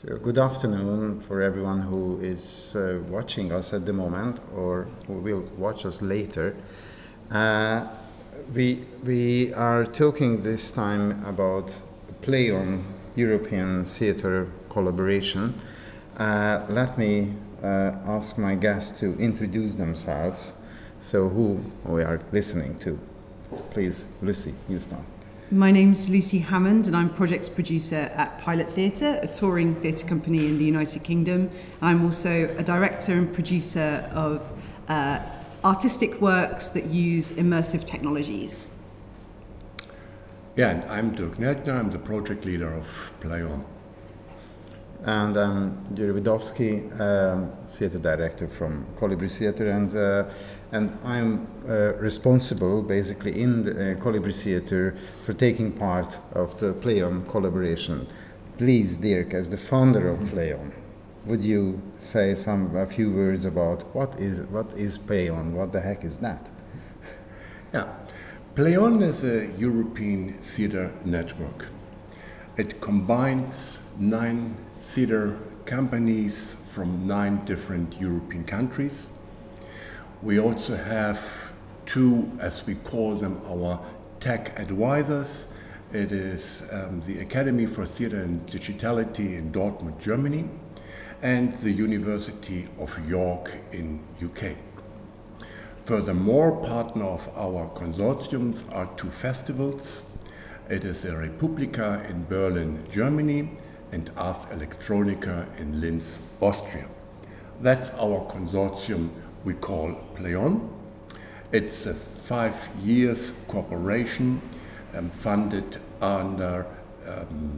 So good afternoon for everyone who is watching us at the moment or who will watch us later. We are talking this time about PlayOn European Theatre collaboration. Let me ask my guests to introduce themselves. So who we are listening to? Please, Lucy, you start. My name's Lucy Hammond and I'm projects producer at Pilot Theatre, a touring theatre company in the United Kingdom. I'm also a director and producer of artistic works that use immersive technologies. Yeah, and I'm Dirk Neldner, I'm the project leader of PlayOn. And I'm Vidovszky, theatre director from Kolibri Theatre, and I'm responsible basically in the Kolibri Theatre for taking part of the PlayOn collaboration. Please, Dirk, as the founder of PlayOn, would you say a few words about what is PlayOn? What the heck is that? Yeah, PlayOn is a European theatre network. It combines 9 theatre companies from 9 different European countries. We also have 2, as we call them, our tech advisors. It is the Academy for Theatre and Digitality in Dortmund, Germany, and the University of York in UK. Furthermore, partner of our consortiums are 2 festivals. It is the Republika in Berlin, Germany, and Ars Electronica in Linz, Austria. That's our consortium we call PlayOn. It's a 5 years cooperation funded under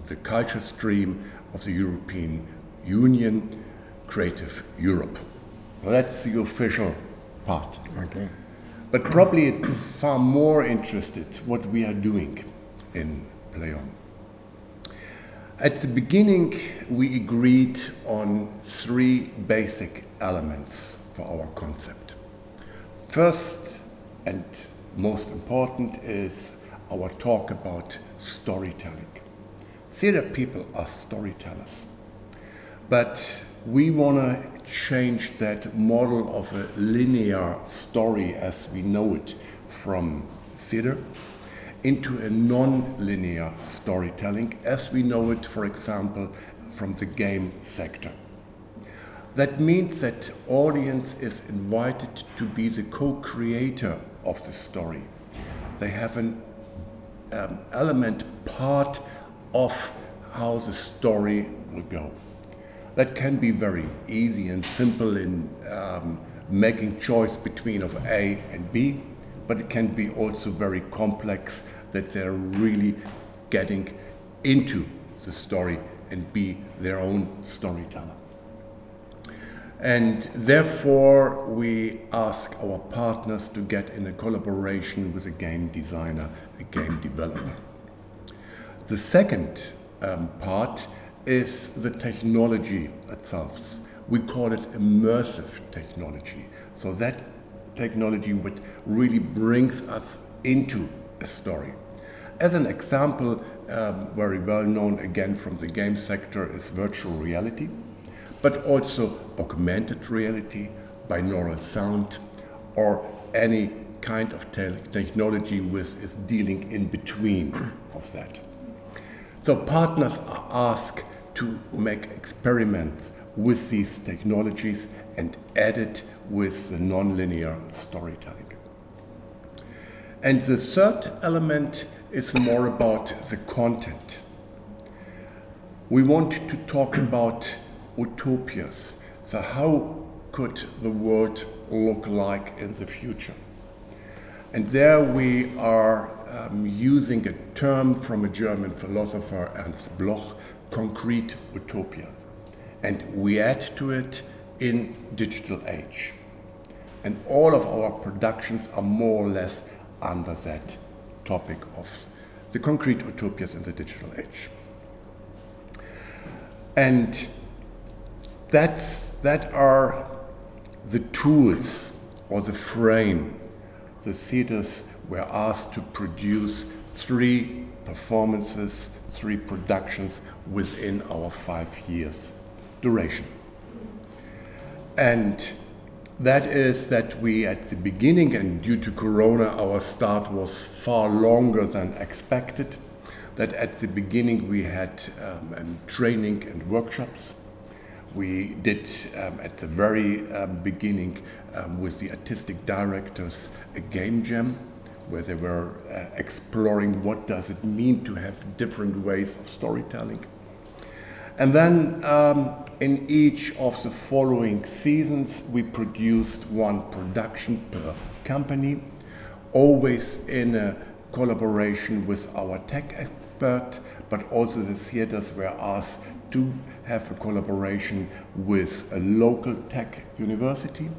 the culture stream of the European Union, Creative Europe. Well, that's the official part. Okay. But probably it's far more interested what we are doing in PlayOn. At the beginning, we agreed on 3 basic elements for our concept. First and most important is our talk about storytelling. Theatre people are storytellers, but we want to change that model of a linear story as we know it from theatre into a non-linear storytelling as we know it, for example, from the game sector. That means that audience is invited to be the co-creator of the story. They have an element part of how the story will go. That can be very easy and simple in making choice between of A and B, but it can be also very complex that they're really getting into the story and be their own storyteller. And therefore, we ask our partners to get in a collaboration with a game designer, a game developer. The second part is the technology itself. We call it immersive technology. So that technology what really brings us into a story. As an example, very well known again from the game sector is virtual reality, but also augmented reality, binaural sound, or any kind of technology which is dealing in between of that. So partners are asked to make experiments with these technologies and add it with the non-linear storytelling. And the third element is more about the content. We want to talk about utopias. So how could the world look like in the future? And there we are using a term from a German philosopher, Ernst Bloch, concrete utopia. And we add to it in digital age. And all of our productions are more or less under that topic of the concrete utopias in the digital age. And that are the tools or the frame the theatres were asked to produce 3 performances, 3 productions within our 5 years duration. And that is that we at the beginning, and due to Corona, our start was far longer than expected, that at the beginning we had training and workshops. We did at the very beginning with the artistic directors a game jam where they were exploring what does it mean to have different ways of storytelling. And then in each of the following seasons we produced 1 production per company, always in a collaboration with our tech expert, but also the theaters were asked to have a collaboration with a local tech university,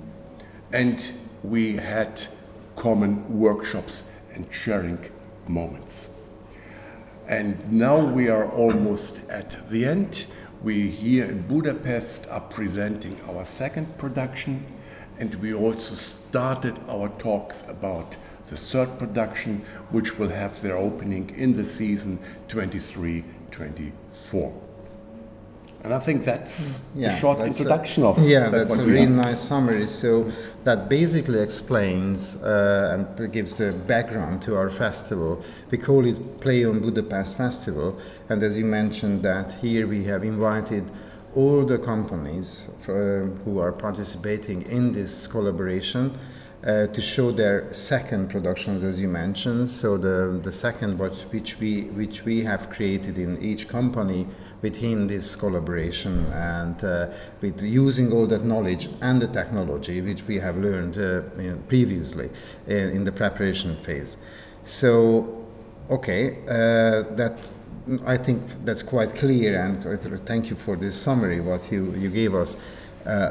and we had common workshops and sharing moments. And now we are almost at the end. We here in Budapest are presenting our 2nd production, and we also started our talks about the 3rd production, which will have their opening in the season 23-24. And I think that's a short introduction of that's a really nice summary. So that basically explains and gives the background to our festival. We call it PlayOn Budapest Festival, and as you mentioned that here we have invited all the companies who are participating in this collaboration to show their 2nd productions, as you mentioned. So the 2nd which we have created in each company within this collaboration, and with using all that knowledge and the technology which we have learned previously in the preparation phase. So, okay, that I think that's quite clear, and thank you for this summary what you gave us.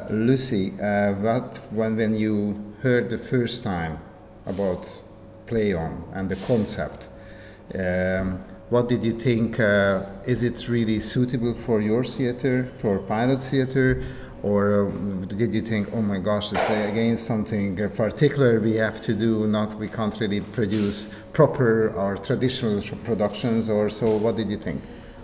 Lucy, when you heard the first time about PlayOn and the concept, what did you think? Is it really suitable for your theater, for Pilot Theater, or did you think, oh my gosh, it's again something particular we have to do, we can't really produce proper or traditional productions, or so? What did you think?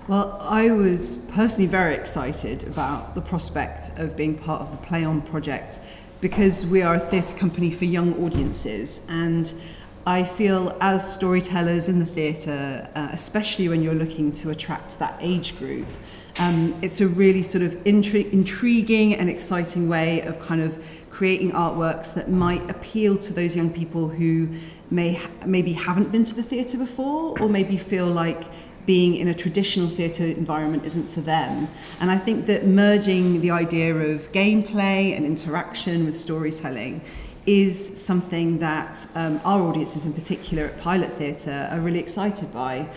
Well, I was personally very excited about the prospect of being part of the PlayOn project because we are a theatre company for young audiences, and I feel as storytellers in the theatre, especially when you're looking to attract that age group, it's a really sort of intriguing and exciting way of kind of creating artworks that might appeal to those young people who maybe haven't been to the theatre before, or maybe feel like being in a traditional theatre environment isn't for them. And I think that merging the idea of gameplay and interaction with storytelling is something that our audiences in particular at Pilot Theatre are really excited by.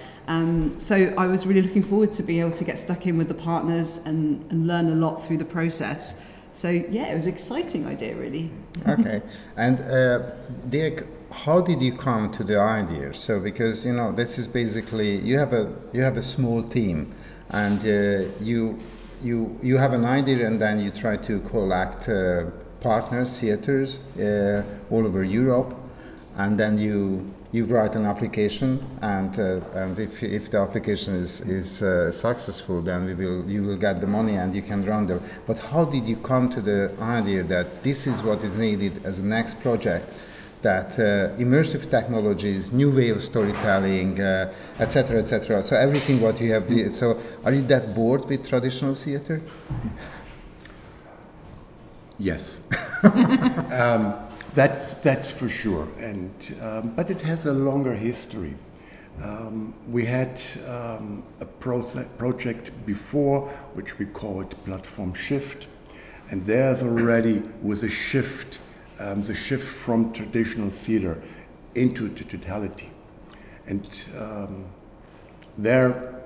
So I was really looking forward to being able to get stuck in with the partners and learn a lot through the process. So yeah, it was an exciting idea really. Okay, and Dirk, how did you come to the idea? So because this is basically you have a small team, and you have an idea, and then you try to collect partners, theaters all over Europe, and then you write an application, and if the application is successful, then you will get the money and you can run them. But how did you come to the idea that this is what is needed as a next project? That immersive technologies, new way of storytelling, etc., etc. So everything what you have. So are you that bored with traditional theater? Yes, that's for sure. And but it has a longer history. We had a project before which we called Platform Shift, and there's already was a shift. The shift from traditional theater into digitality. And there,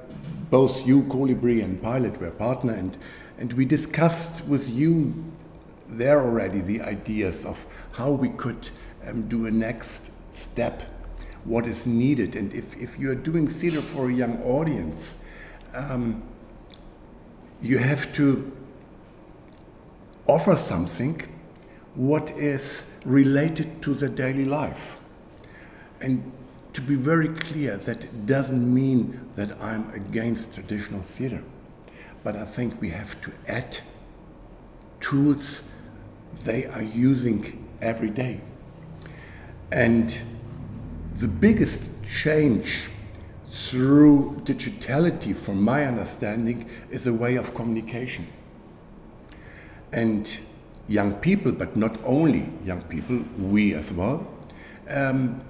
both you, Kolibri, and Pilot were partner, and we discussed with you there already the ideas of how we could do a next step, what is needed. And if you're doing theater for a young audience, you have to offer something what is related to the daily life. And to be very clear, that doesn't mean that I'm against traditional theater, but I think we have to add tools they are using every day. And the biggest change through digitality, from my understanding, is a way of communication. And young people, but not only young people, we as well,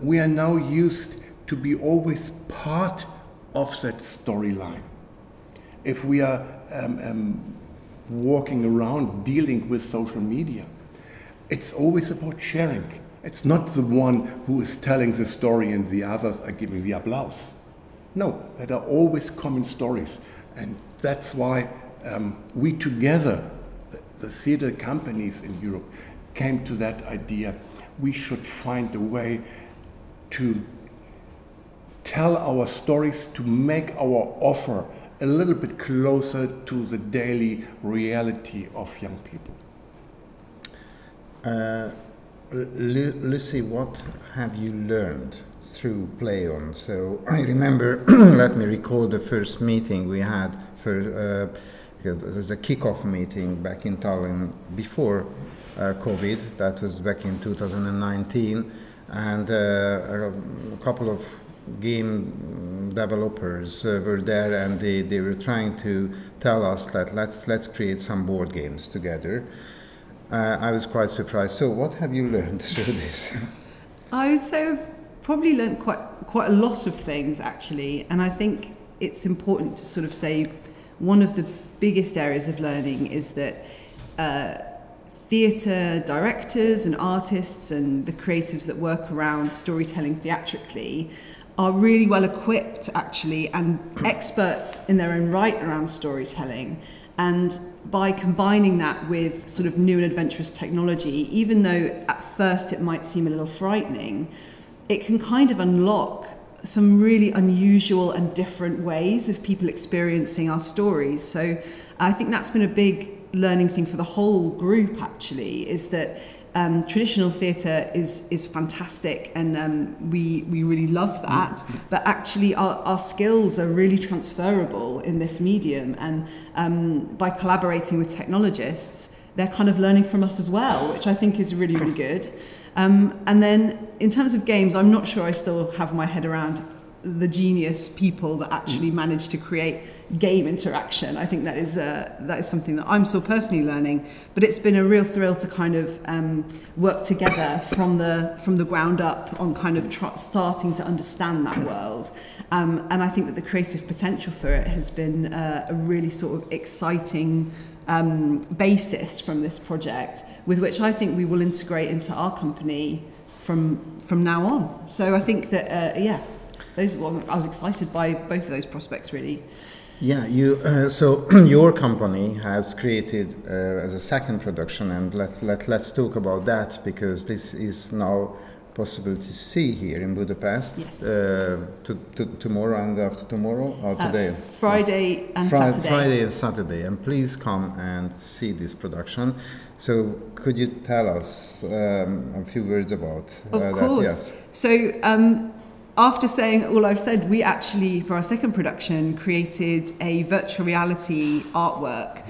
we are now used to be always part of that storyline. If we are walking around dealing with social media, it's always about sharing. It's not the one who is telling the story and the others are giving the applause. No, there are always common stories. And that's why we together, the theater companies in Europe, came to that idea. We should find a way to tell our stories, to make our offer a little bit closer to the daily reality of young people. Lucy, what have you learned through PlayOn? So I remember, let me recall the first meeting we had for, it was a kickoff meeting back in Tallinn before COVID, that was back in 2019, and a couple of game developers were there, and they were trying to tell us that let's create some board games together. I was quite surprised. So what have you learned through this? I would say I've probably learned quite a lot of things, actually, and I think it's important to sort of say one of the biggest areas of learning is that theatre directors and artists and the creatives that work around storytelling theatrically are really well equipped, actually, and experts in their own right around storytelling. And by combining that with sort of new and adventurous technology, even though at first it might seem a little frightening, it can kind of unlock some really unusual and different ways of people experiencing our stories. So I think that's been a big learning thing for the whole group, actually, is that traditional theatre is fantastic, and we really love that, but actually our skills are really transferable in this medium, and by collaborating with technologists, they're kind of learning from us as well, which I think is really, really good. And then in terms of games, I'm not sure I still have my head around the genius people that actually manage to create game interaction. I think that is something that I'm still personally learning, but it's been a real thrill to kind of work together from the ground up on kind of starting to understand that world. And I think that the creative potential for it has been a really sort of exciting basis from this project, with which I think we will integrate into our company from now on. So I think that I was excited by both of those prospects, really. Yeah, so your company has created as a second production, and let's talk about that, because this is now possible to see here in Budapest. Yes. Tomorrow and after tomorrow, or today? Friday and Saturday. Friday and Saturday, and please come and see this production. So could you tell us a few words about that? Of course. Yes. So after saying all I've said, we actually, for our second production, created a virtual reality artwork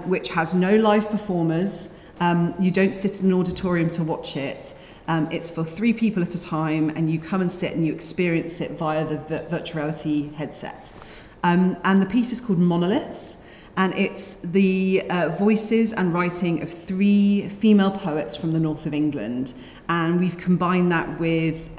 which has no live performers. You don't sit in an auditorium to watch it. It's for 3 people at a time, and you come and sit and you experience it via the virtual reality headset. And the piece is called Monoliths, and it's the voices and writing of 3 female poets from the north of England. And we've combined that with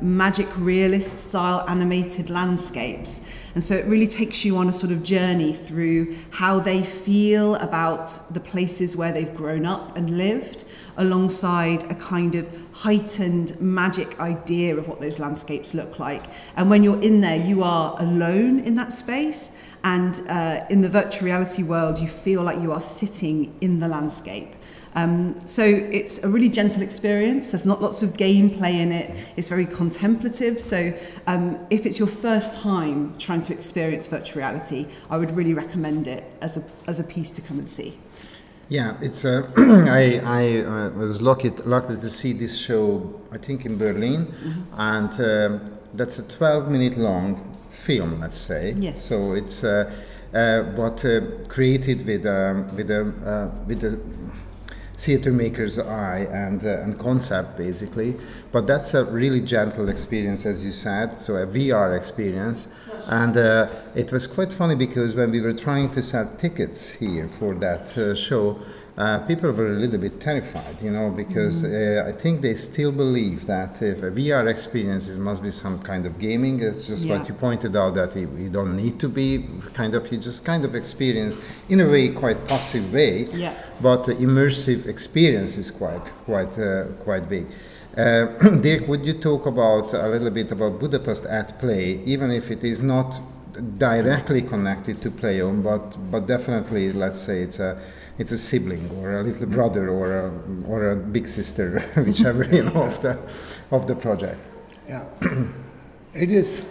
magic realist style animated landscapes. And so it really takes you on a sort of journey through how they feel about the places where they've grown up and lived, alongside a kind of heightened magic idea of what those landscapes look like. And when you're in there, you are alone in that space. And in the virtual reality world, you feel like you are sitting in the landscape. So it's a really gentle experience. There's not lots of gameplay in it. It's very contemplative. So if it's your first time trying to experience virtual reality, I would really recommend it as a piece to come and see. Yeah, it's I was lucky to see this show, I think, in Berlin, and that's a 12-minute long film, let's say. Yes. So it's but created with the theater maker's eye and concept, basically. But that's a really gentle experience, as you said, so a VR experience. And it was quite funny because when we were trying to sell tickets here for that show, people were a little bit terrified, you know, because I think they still believe that if a VR experience must be some kind of gaming. It's just what you pointed out, that you don't need to be you just kind of experience in a way, quite passive way. Yeah. But the immersive experience is quite big. Dirk, would you talk about a little bit about Budapest at Play, even if it is not directly connected to PlayOn, but definitely, let's say it's a sibling or a little brother or a big sister, whichever, you know, of the project. Yeah, it is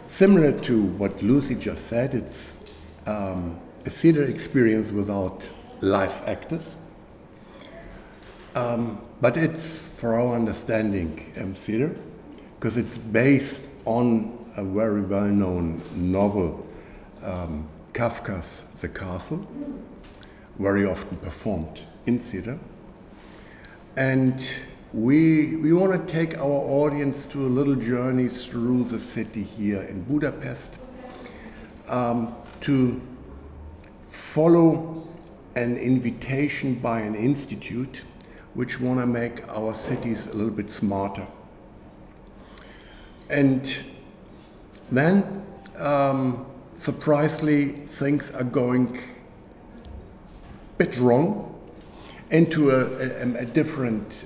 similar to what Lucy just said. It's a theater experience without live actors, but it's, for our understanding, theater, because it's based on a very well-known novel, Kafka's *The Castle*, very often performed in theater. And we want to take our audience to a little journey through the city here in Budapest, to follow an invitation by an institute which want to make our cities a little bit smarter. And then, surprisingly, things are going bit wrong into a different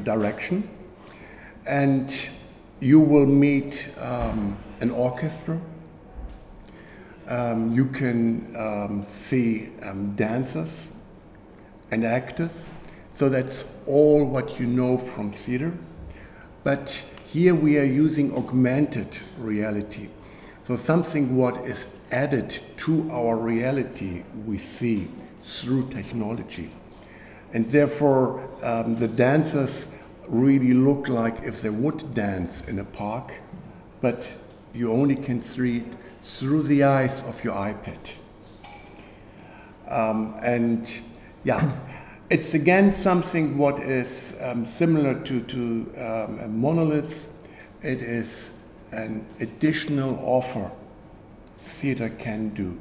direction, and you will meet an orchestra. You can see dancers and actors, so that's all what you know from theater. But here we are using augmented reality, so something what is added to our reality we see through technology. And therefore, the dancers really look like if they would dance in a park, but you only can see it through the eyes of your iPad. And yeah, it's again something what is similar to a monolith. It is an additional offer theater can do.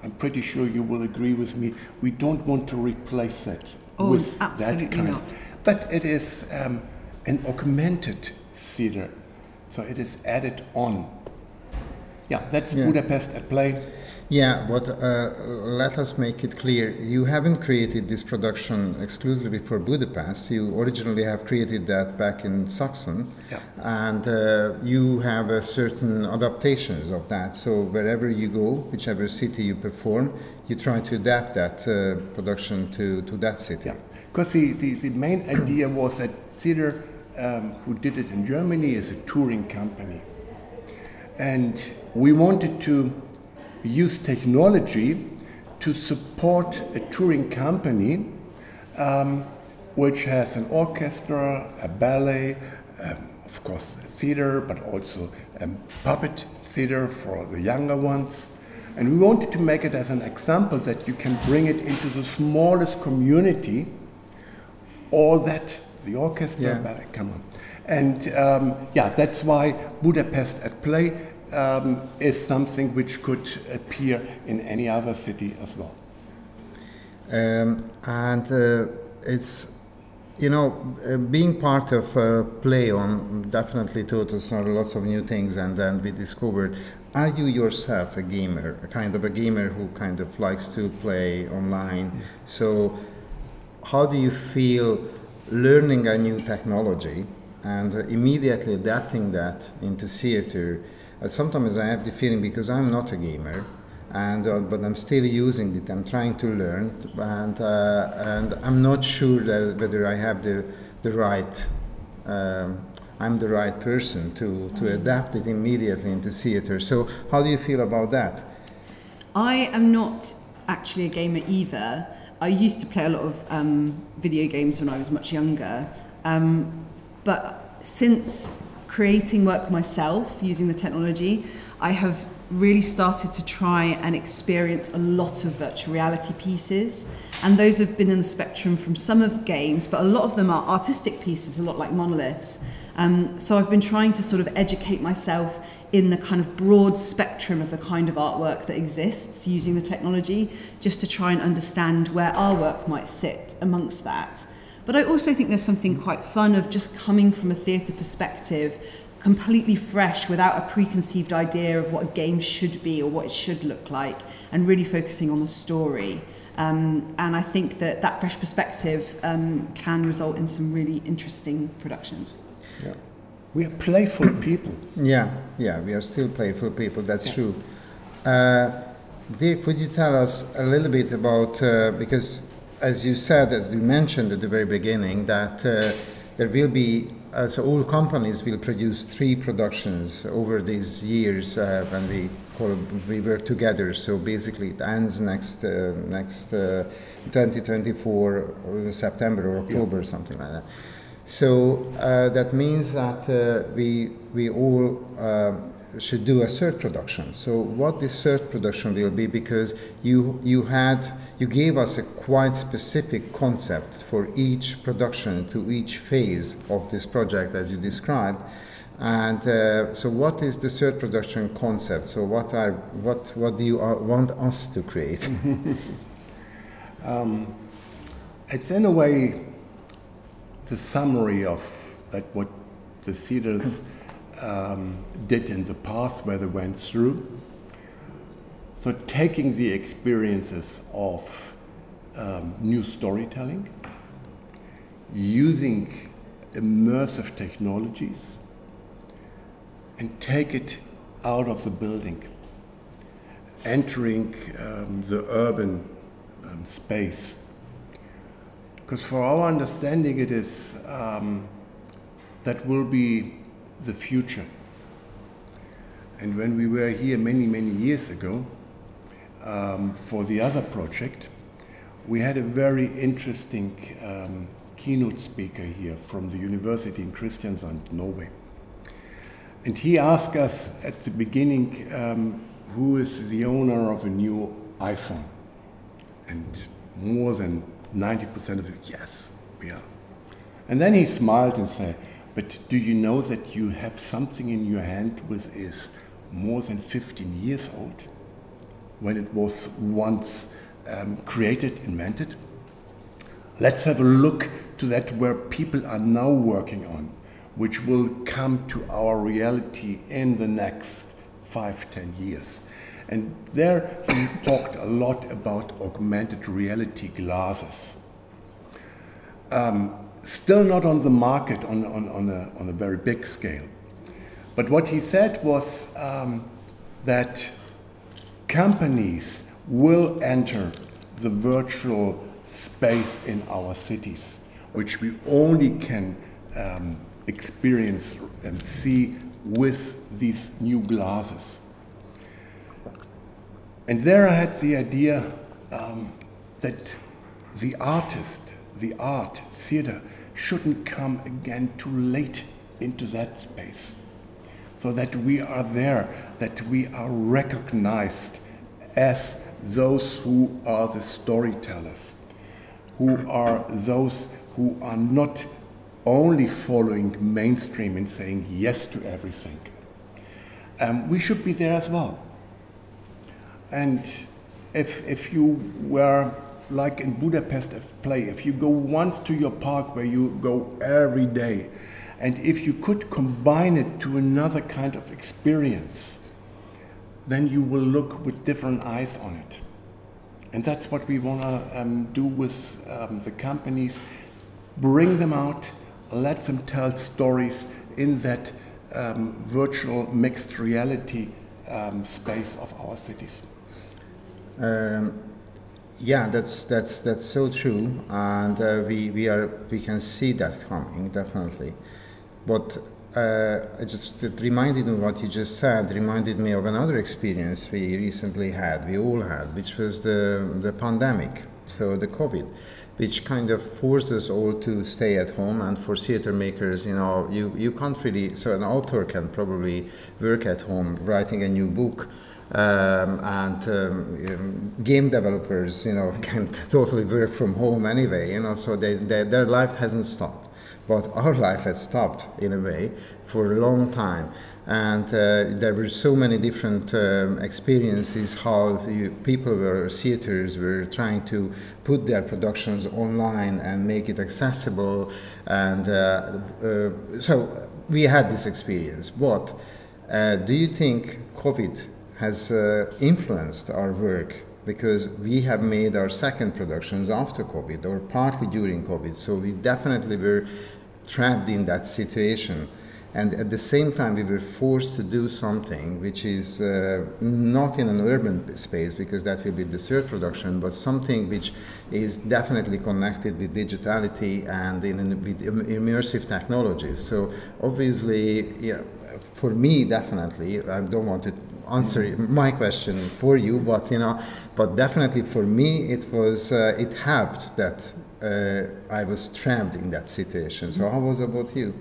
I'm pretty sure you will agree with me. We don't want to replace it with that kind. Not. But it is an augmented theater, so it is added on. Yeah, that's Budapest at Play. Yeah, but let us make it clear. You haven't created this production exclusively for Budapest. You originally have created that back in Saxon, and you have certain adaptations of that. So wherever you go, whichever city you perform, you try to adapt that production to that city. Yeah, because the main idea was that theater, who did it in Germany, is a touring company. And we wanted to use technology to support a touring company which has an orchestra, a ballet, of course theater, but also puppet theater for the younger ones. And we wanted to make it as an example that you can bring it into the smallest community, all that, the orchestra, ballet, come on. And that's why Budapest at Play is something which could appear in any other city as well. It's, you know, being part of PlayOn definitely taught us lots of new things, and then we discovered, are you yourself a gamer, a kind of a gamer who kind of likes to play online? So how do you feel learning a new technology and immediately adapting that into theater? Sometimes I have the feeling, because I'm not a gamer, but I'm still using it. I'm trying to learn, and I'm not sure whether I have the right. I'm the right person to adapt it immediately into theater. So, how do you feel about that? I am not actually a gamer either. I used to play a lot of video games when I was much younger, but since creating work myself using the technology, I have really started to try and experience a lot of virtual reality pieces, and those have been in the spectrum from some of games, but a lot of them are artistic pieces, a lot like monoliths. So I've been trying to sort of educate myself in the kind of broad spectrum of the kind of artwork that exists using the technology, just to try and understand where our work might sit amongst that. But I also think there's something quite fun of just coming from a theatre perspective, completely fresh, without a preconceived idea of what a game should be or what it should look like, and really focusing on the story. And I think that that fresh perspective can result in some really interesting productions. Yeah. We are playful people. Yeah, we are still playful people, that's true. Dirk, would you tell us a little bit about, because as you said, as you mentioned at the very beginning, that there will be, so all companies will produce 3 productions over these years when we work together. So basically it ends next 2024 September or October, or something like that. So that means that we all should do a third production. So what this third production will be, because you gave us a quite specific concept for each production, to each phase of this project as you described. And so what is the third production concept? So what do you want us to create? It's in a way the summary of that what the theaters did in the past, where they went through. So taking the experiences of new storytelling, using immersive technologies, and take it out of the building, entering the urban space. Because for our understanding it is that will be the future. And when we were here many years ago for the other project, we had a very interesting keynote speaker here from the university in Kristiansand, Norway. And he asked us at the beginning who is the owner of a new iPhone. And more than 90% of it, yes, we are. And then he smiled and said, but do you know that you have something in your hand which is more than 15 years old, when it was once created, invented? Let's have a look to that where people are now working on, which will come to our reality in the next 5-10 years. And there he talked a lot about augmented reality glasses. Still not on the market on a very big scale. But what he said was that companies will enter the virtual space in our cities, which we only can experience and see with these new glasses. And there I had the idea that the artist, the art, theater, shouldn't come again too late into that space. So that we are there, that we are recognized as those who are the storytellers, who are those who are not only following mainstream and saying yes to everything. We should be there as well. And if you were like in Budapest play, if you go once to your park where you go every day, and if you could combine it to another kind of experience, then you will look with different eyes on it. And that's what we want to do with the companies. Bring them out, let them tell stories in that virtual mixed reality space of our cities. Yeah, that's so true, and we can see that coming, definitely. But it reminded me what you just said. Reminded me of another experience we recently had. We all had, which was the pandemic, so the COVID. which kind of forced us all to stay at home. And for theater makers, you can't really, so an author can probably work at home writing a new book, and game developers, can totally work from home anyway, so their life hasn't stopped. But our life has stopped, in a way, for a long time. And there were so many different experiences how theaters were trying to put their productions online and make it accessible. And so we had this experience. But do you think COVID has influenced our work? Because we have made our second productions after COVID or partly during COVID. So we definitely were trapped in that situation. And at the same time, we were forced to do something which is not in an urban space, because that will be the third production, but something which is definitely connected with digitality and with immersive technologies. So obviously, for me, definitely, I don't want to answer my question for you, but definitely for me, it helped that I was trapped in that situation. So how was it about you?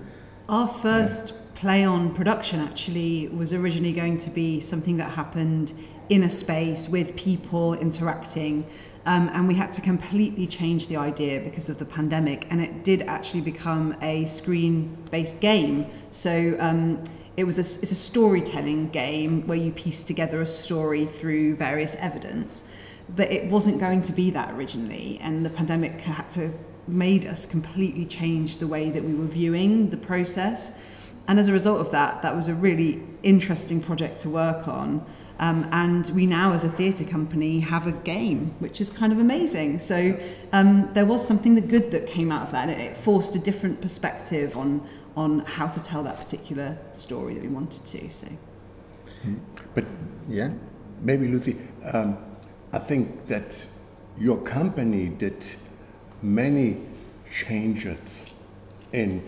Our first PlayOn production actually was originally going to be something that happened in a space with people interacting, and we had to completely change the idea because of the pandemic, and it did actually become a screen-based game. So it's a storytelling game where you piece together a story through various evidence, but it wasn't going to be that originally, and the pandemic made us completely change the way that we were viewing the process. And as a result of that was a really interesting project to work on. And we now, as a theatre company, have a game, which is kind of amazing. So there was something good that came out of that, and it forced a different perspective on how to tell that particular story that we wanted to. So, but yeah, maybe Lucy, I think that your company did many changes in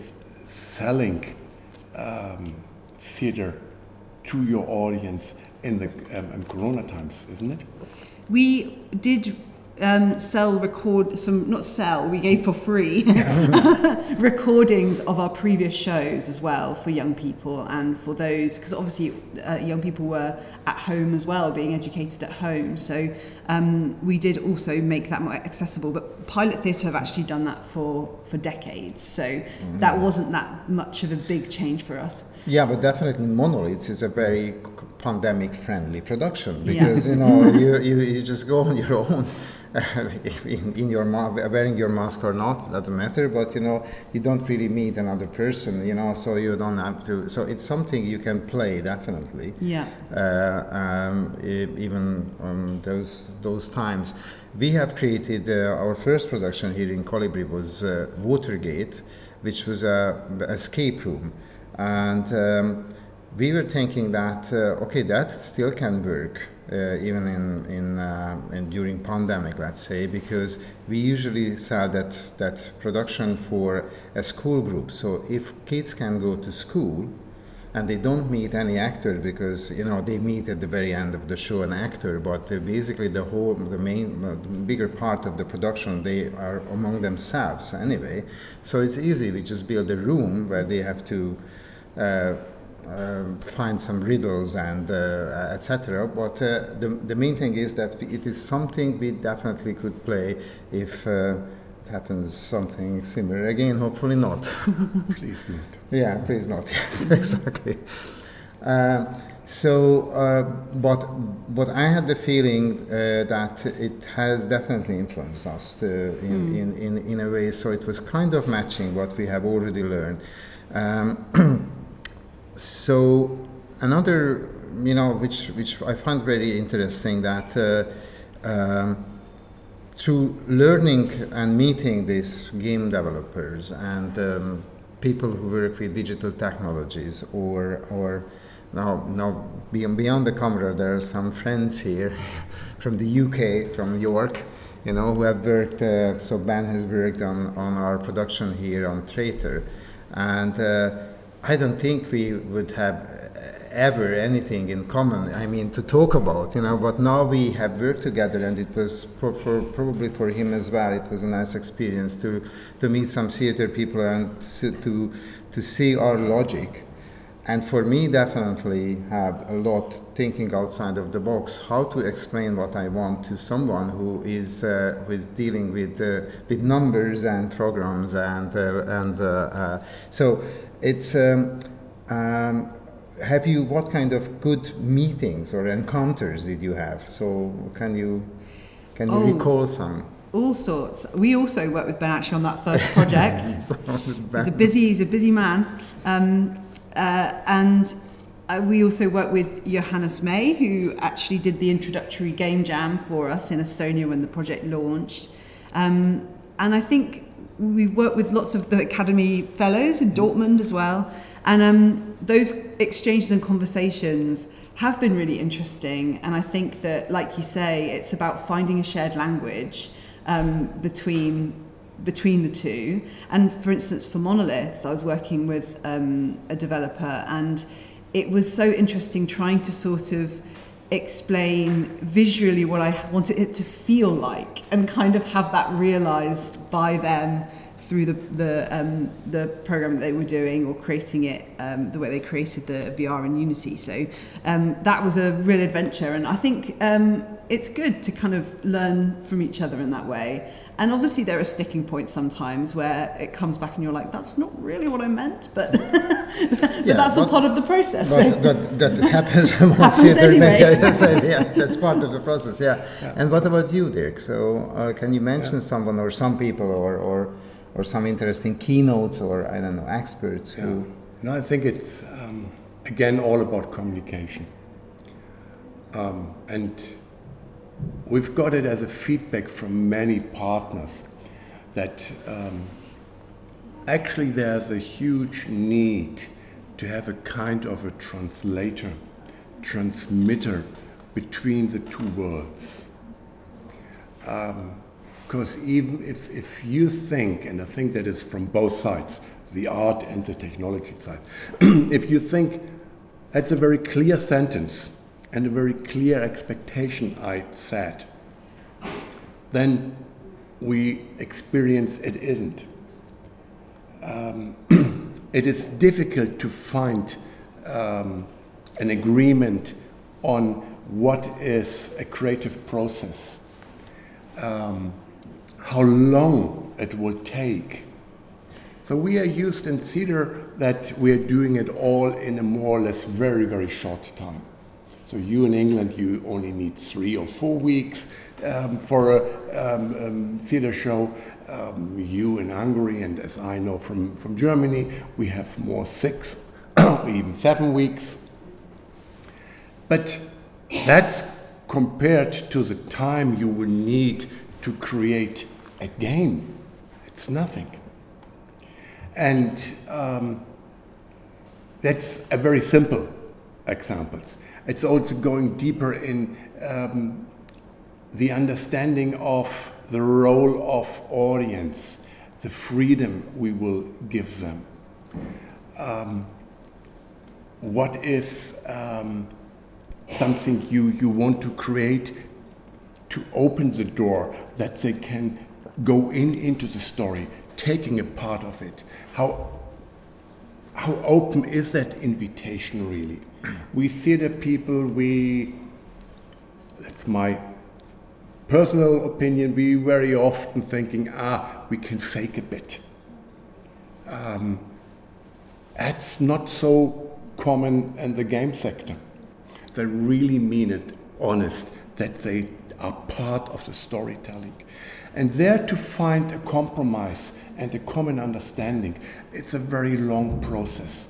selling theater to your audience in the Corona times, isn't it? We did we gave for free recordings of our previous shows as well for young people, and for those, because obviously young people were at home as well, being educated at home. So we did also make that more accessible. But Pilot Theatre have actually done that for decades. So that wasn't that much of a big change for us. Yeah, but definitely Monoliths is a very pandemic-friendly production, because you just go on your own. In your wearing your mask or not, doesn't matter, but you don't really meet another person, so you don't have to, so it's something you can play, definitely. Even those times. We have created our first production here in Kolibri was Watergate, which was a escape room, and we were thinking that that still can work even in during pandemic, let's say, because we usually sell that production for a school group. So if kids can go to school and they don't meet any actor, because they meet at the very end of the show an actor, but basically the bigger part of the production, they are among themselves anyway. So it's easy. We just build a room where they have to find some riddles and etc. But the main thing is that it is something we definitely could play if it happens something similar again. Hopefully not. Please not. Yeah, please not. Exactly. But I had the feeling that it has definitely influenced us in a way. So it was kind of matching what we have already learned. So another, which I found very interesting, that through learning and meeting these game developers and people who work with digital technologies, or now beyond the camera, there are some friends here from the UK, from York, who have worked. So Ben has worked on our production here on Traitor, and I don't think we would have ever anything in common, I mean, to talk about, you know, but now we have worked together, and it was probably for him as well, it was a nice experience to meet some theater people and to see our logic. And for me, definitely had a lot thinking outside of the box, how to explain what I want to someone who is dealing with numbers and programs so it's. Have you, what kind of good meetings or encounters did you have? So can you recall some? All sorts. We also worked with Ben actually on that first project. He's a busy man. And we also worked with Johannes May, who actually did the introductory game jam for us in Estonia when the project launched. And I think we've worked with lots of the Academy Fellows in Dortmund as well. And those exchanges and conversations have been really interesting. And I think that, like you say, it's about finding a shared language between the two. And for instance, for Monoliths, I was working with a developer, and it was so interesting trying to sort of explain visually what I wanted it to feel like, and kind of have that realized by them through the program that they were doing, or creating it the way they created the VR in Unity. So that was a real adventure, and I think it's good to kind of learn from each other in that way. And obviously there are sticking points sometimes where it comes back and you're like, that's not really what I meant, but, that's a part of the process. That happens amongst anyway. That's part of the process, yeah. And what about you, Dirk? So can you mention someone or some people or some interesting keynotes or, I don't know, experts who... No, I think it's, again, all about communication. And we've got it as a feedback from many partners that actually there's a huge need to have a kind of a transmitter between the two worlds. Because even if you think, and I think that is from both sides, the art and the technology side, if you think that's a very clear sentence and a very clear expectation I set, then we experience it isn't. It is difficult to find an agreement on what is a creative process, how long it will take. So we are used in theater that we're doing it all in a more or less very, very short time. So you in England, you only need 3 or 4 weeks for a theater show. You in Hungary, and as I know from Germany, we have more 6 or even 7 weeks. But that's compared to the time you will need to create a game. It's nothing. And that's a very simple examples. It's also going deeper in the understanding of the role of audience, the freedom we will give them. What is something you want to create to open the door that they can go into the story, taking a part of it. How open is that invitation really? We theater people, that's my personal opinion, we very often thinking, we can fake a bit. That's not so common in the game sector. They really mean it honest, that they are part of the storytelling. And there to find a compromise and a common understanding, it's a very long process.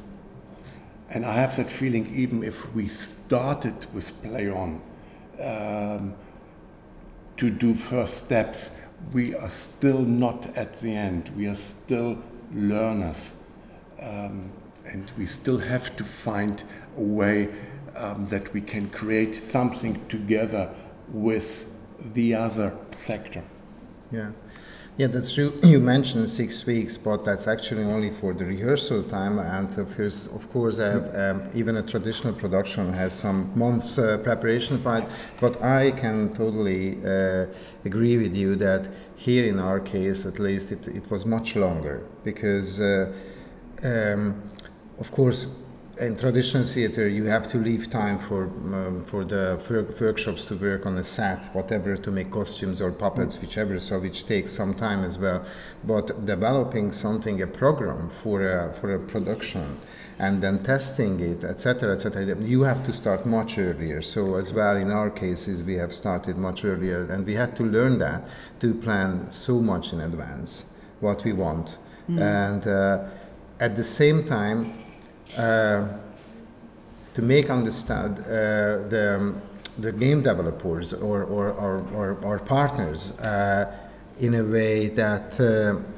And I have that feeling, even if we started with PlayOn to do first steps, we are still not at the end. We are still learners. And we still have to find a way that we can create something together with the other sector. Yeah. Yeah, that's true. You mentioned 6 weeks, but that's actually only for the rehearsal time. And of course, even a traditional production has some months preparation part. But I can totally agree with you that here in our case, at least, it was much longer because, of course, in traditional theater, you have to leave time for the workshops to work on a set, whatever, to make costumes or puppets, whichever, so which takes some time as well. But developing something, a program for a production, and then testing it, etc., you have to start much earlier. So as well, in our cases, we have started much earlier, and we had to learn that to plan so much in advance what we want, and at the same time. To make understand the game developers or our partners in a way that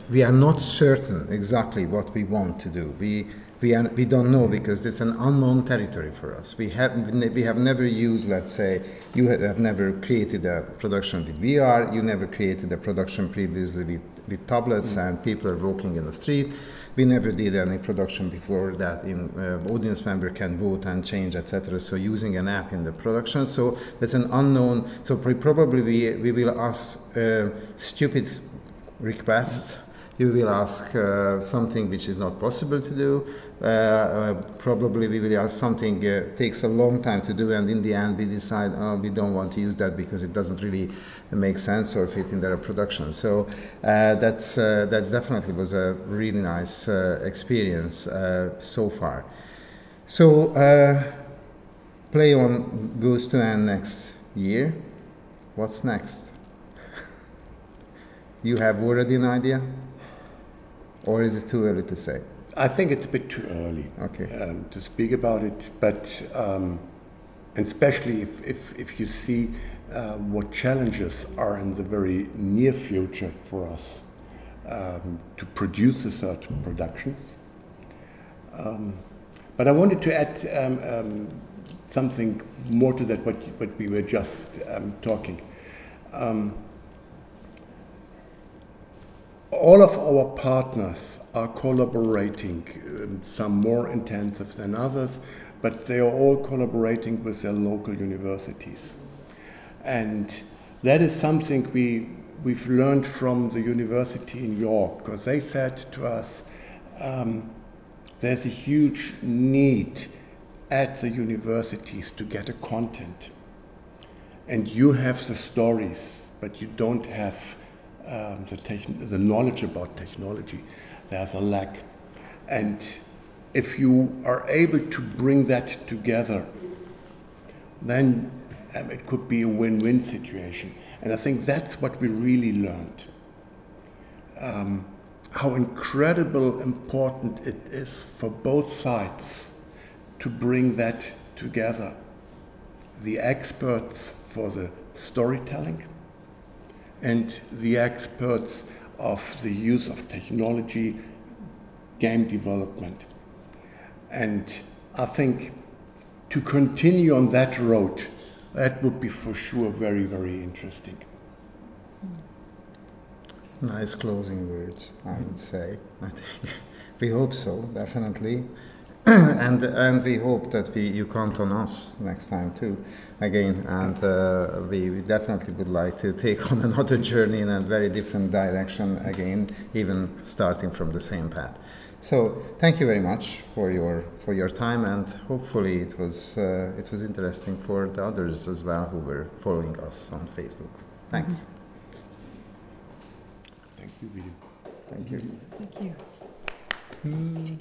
we are not certain exactly what we want to do. We don't know because it's an unknown territory for us. We have never used, let's say, you have never created a production with VR, you never created a production previously with tablets and people are walking in the street. We never did any production before that in audience member can vote and change, etc. So using an app in the production, so that's an unknown. So probably we will ask stupid requests. You will ask something which is not possible to do. Probably we will ask something takes a long time to do, and in the end we decide we don't want to use that because it doesn't really make sense or fit in their production. So that's definitely was a really nice experience so far. So PlayOn goes to end next year. What's next? You have already an idea? Or is it too early to say? I think it's a bit too early to speak about it, but and especially if you see what challenges are in the very near future for us to produce a certain productions. But I wanted to add something more to that, what we were just talking. All of our partners are collaborating, some more intensive than others, but they are all collaborating with their local universities. And that is something we've learned from the university in York, because they said to us, there's a huge need at the universities to get a content. And you have the stories, but you don't have the knowledge about technology. There's a lack. And if you are able to bring that together, then it could be a win-win situation. And I think that's what we really learned. How incredibly important it is for both sides to bring that together. The experts for the storytelling and the experts of the use of technology, game development. And I think to continue on that road, that would be for sure very, very interesting. Nice closing words, I would say. I think we hope so, definitely. and we hope that you count on us next time too, again. And we definitely would like to take on another journey in a very different direction again, even starting from the same path. So thank you very much for your time, and hopefully it was interesting for the others as well who were following us on Facebook. Thanks. Thank you, Vidu. Thank you. Thank you.